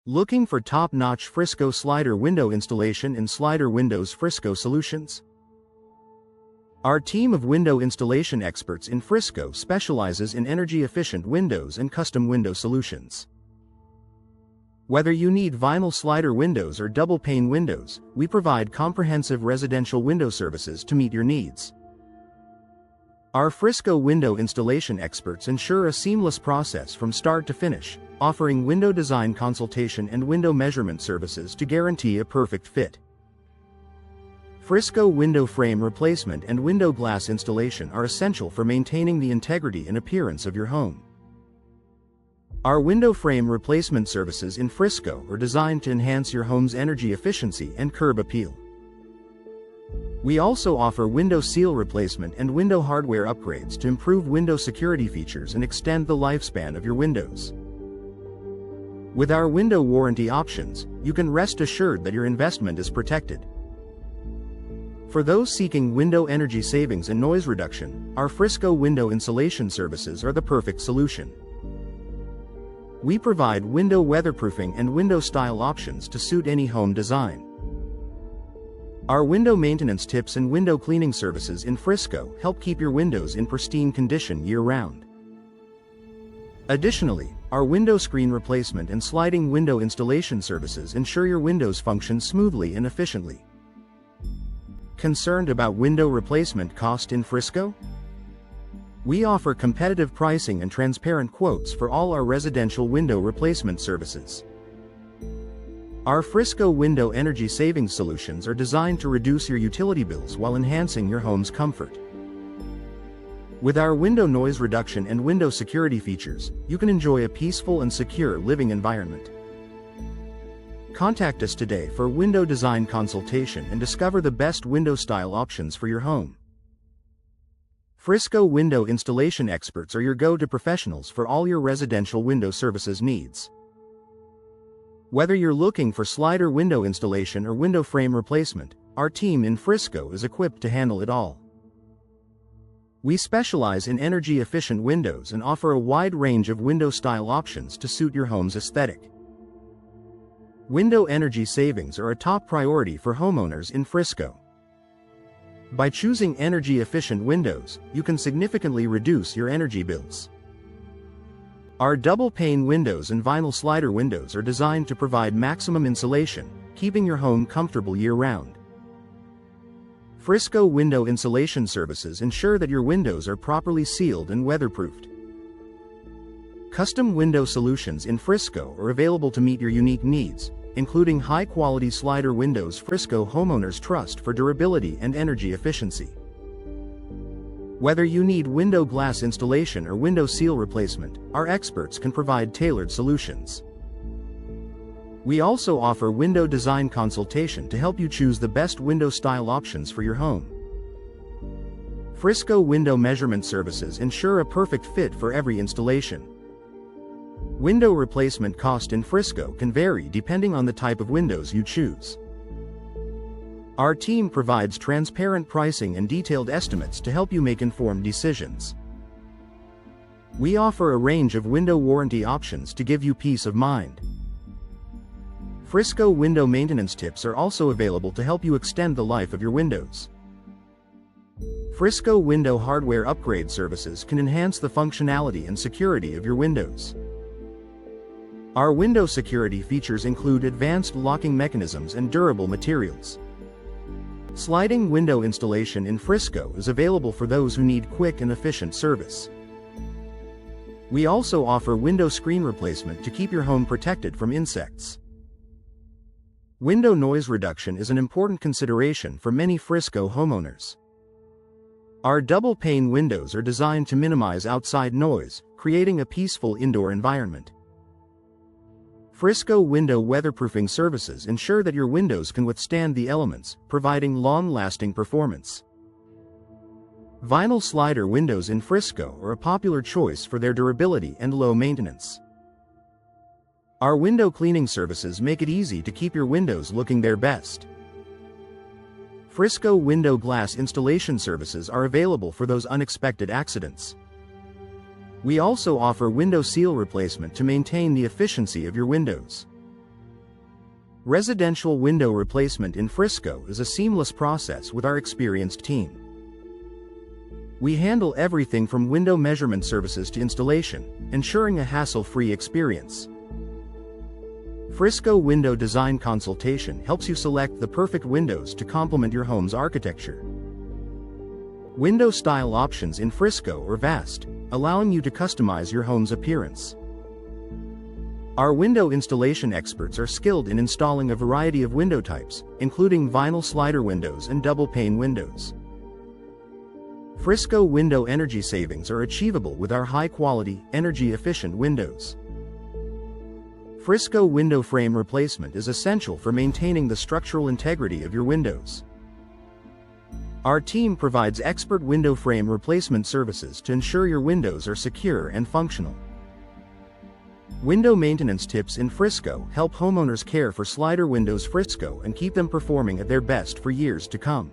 Looking for top-notch Frisco slider window installation in Slider Windows Frisco Solutions? Our team of window installation experts in Frisco specializes in energy-efficient windows and custom window solutions. Whether you need vinyl slider windows or double-pane windows, we provide comprehensive residential window services to meet your needs. Our Frisco window installation experts ensure a seamless process from start to finish, offering window design consultation and window measurement services to guarantee a perfect fit. Frisco window frame replacement and window glass installation are essential for maintaining the integrity and appearance of your home. Our window frame replacement services in Frisco are designed to enhance your home's energy efficiency and curb appeal. We also offer window seal replacement and window hardware upgrades to improve window security features and extend the lifespan of your windows. With our window warranty options, you can rest assured that your investment is protected. For those seeking window energy savings and noise reduction, our Frisco window insulation services are the perfect solution. We provide window weatherproofing and window style options to suit any home design. Our window maintenance tips and window cleaning services in Frisco help keep your windows in pristine condition year-round. Additionally, our window screen replacement and sliding window installation services ensure your windows function smoothly and efficiently. Concerned about window replacement cost in Frisco? We offer competitive pricing and transparent quotes for all our residential window replacement services. Our Frisco window energy savings solutions are designed to reduce your utility bills while enhancing your home's comfort. With our window noise reduction and window security features, you can enjoy a peaceful and secure living environment. Contact us today for window design consultation and discover the best window style options for your home. Frisco window installation experts are your go-to professionals for all your residential window services needs. Whether you're looking for slider window installation or window frame replacement, our team in Frisco is equipped to handle it all. We specialize in energy-efficient windows and offer a wide range of window style options to suit your home's aesthetic. Window energy savings are a top priority for homeowners in Frisco. By choosing energy-efficient windows, you can significantly reduce your energy bills. Our double-pane windows and vinyl slider windows are designed to provide maximum insulation, keeping your home comfortable year-round. Frisco window insulation services ensure that your windows are properly sealed and weatherproofed. Custom window solutions in Frisco are available to meet your unique needs, including high-quality slider windows Frisco homeowners trust for durability and energy efficiency. Whether you need window glass installation or window seal replacement, our experts can provide tailored solutions. We also offer window design consultation to help you choose the best window style options for your home. Frisco window measurement services ensure a perfect fit for every installation. Window replacement cost in Frisco can vary depending on the type of windows you choose. Our team provides transparent pricing and detailed estimates to help you make informed decisions. We offer a range of window warranty options to give you peace of mind. Frisco window maintenance tips are also available to help you extend the life of your windows. Frisco window hardware upgrade services can enhance the functionality and security of your windows. Our window security features include advanced locking mechanisms and durable materials. Sliding window installation in Frisco is available for those who need quick and efficient service. We also offer window screen replacement to keep your home protected from insects. Window noise reduction is an important consideration for many Frisco homeowners. Our double-pane windows are designed to minimize outside noise, creating a peaceful indoor environment. Frisco window weatherproofing services ensure that your windows can withstand the elements, providing long-lasting performance. Vinyl slider windows in Frisco are a popular choice for their durability and low maintenance. Our window cleaning services make it easy to keep your windows looking their best. Frisco window glass installation services are available for those unexpected accidents. We also offer window seal replacement to maintain the efficiency of your windows. Residential window replacement in Frisco is a seamless process with our experienced team. We handle everything from window measurement services to installation, ensuring a hassle-free experience. Frisco Window Design Consultation helps you select the perfect windows to complement your home's architecture. Window style options in Frisco are vast, allowing you to customize your home's appearance. Our window installation experts are skilled in installing a variety of window types, including vinyl slider windows and double-pane windows. Frisco window energy savings are achievable with our high-quality, energy-efficient windows. Frisco window frame replacement is essential for maintaining the structural integrity of your windows. Our team provides expert window frame replacement services to ensure your windows are secure and functional. Window maintenance tips in Frisco help homeowners care for slider windows Frisco and keep them performing at their best for years to come.